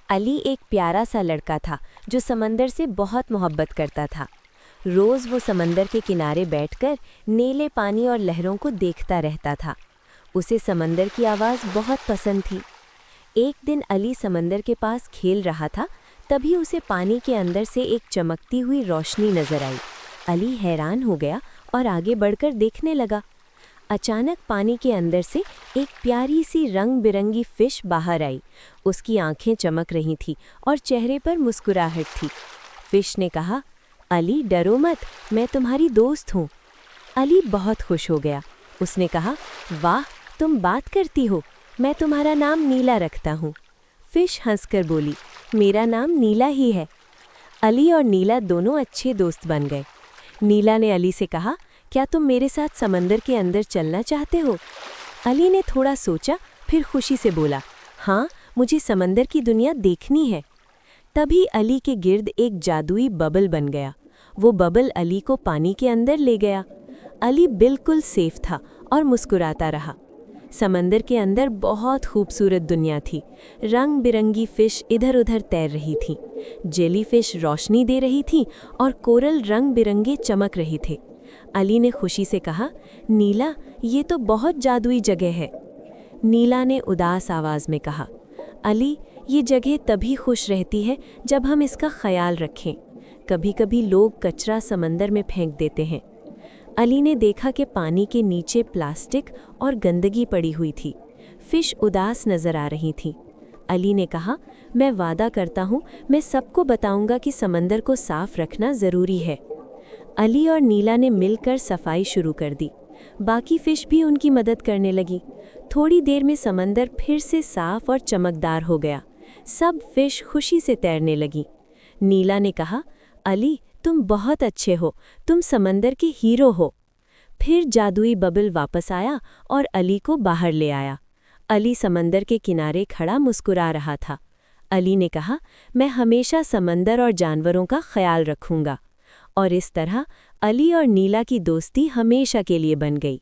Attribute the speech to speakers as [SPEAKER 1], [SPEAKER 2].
[SPEAKER 1] अली एक प्यारा सा लड़का था जो समंदर से बहुत मोहब्बत करता था। रोज़ वो समंदर के किनारे बैठकर नीले पानी और लहरों को देखता रहता था। उसे समंदर की आवाज़ बहुत पसंद थी। एक दिन अली समंदर के पास खेल रहा था, तभी उसे पानी के अंदर से एक चमकती हुई रोशनी नजर आई। अली हैरान हो गया और आगे बढ़कर देखने लगा। अचानक पानी के अंदर से एक प्यारी सी रंग बिरंगी फिश बाहर आई। उसकी आंखें चमक रही थीं और चेहरे पर मुस्कुराहट थी। फिश ने कहा, अली डरो मत, मैं तुम्हारी दोस्त हूँ। अली बहुत खुश हो गया। उसने कहा, वाह, तुम बात करती हो, मैं तुम्हारा नाम नीला रखता हूँ। फिश हंसकर बोली, मेरा नाम नीला ही है। अली और नीला दोनों अच्छे दोस्त बन गए। नीला ने अली से कहा, क्या तुम मेरे साथ समंदर के अंदर चलना चाहते हो? अली ने थोड़ा सोचा, फिर खुशी से बोला, हाँ, मुझे समंदर की दुनिया देखनी है। तभी अली के गिर्द एक जादुई बबल बन गया। वो बबल अली को पानी के अंदर ले गया। अली बिल्कुल सेफ था और मुस्कुराता रहा। समंदर के अंदर बहुत खूबसूरत दुनिया थी। रंग बिरंगी फिश इधर उधर तैर रही थी। जेलीफिश रोशनी दे रही थी और कोरल रंग बिरंगे चमक रहे थे। अली ने खुशी से कहा, नीला, ये तो बहुत जादुई जगह है। नीला ने उदास आवाज़ में कहा, अली, ये जगह तभी खुश रहती है जब हम इसका ख्याल रखें। कभी कभी लोग कचरा समंदर में फेंक देते हैं। अली ने देखा कि पानी के नीचे प्लास्टिक और गंदगी पड़ी हुई थी। फिश उदास नजर आ रही थी। अली ने कहा, मैं वादा करता हूँ, मैं सबको बताऊंगा कि समंदर को साफ रखना ज़रूरी है। अली और नीला ने मिलकर सफाई शुरू कर दी। बाकी फिश भी उनकी मदद करने लगी। थोड़ी देर में समंदर फिर से साफ और चमकदार हो गया। सब फिश खुशी से तैरने लगी। नीला ने कहा, अली, तुम बहुत अच्छे हो, तुम समंदर के हीरो हो। फिर जादुई बबल वापस आया और अली को बाहर ले आया। अली समंदर के किनारे खड़ा मुस्कुरा रहा था। अली ने कहा, मैं हमेशा समंदर और जानवरों का ख्याल रखूंगा। और इस तरह अली और नीला की दोस्ती हमेशा के लिए बन गई।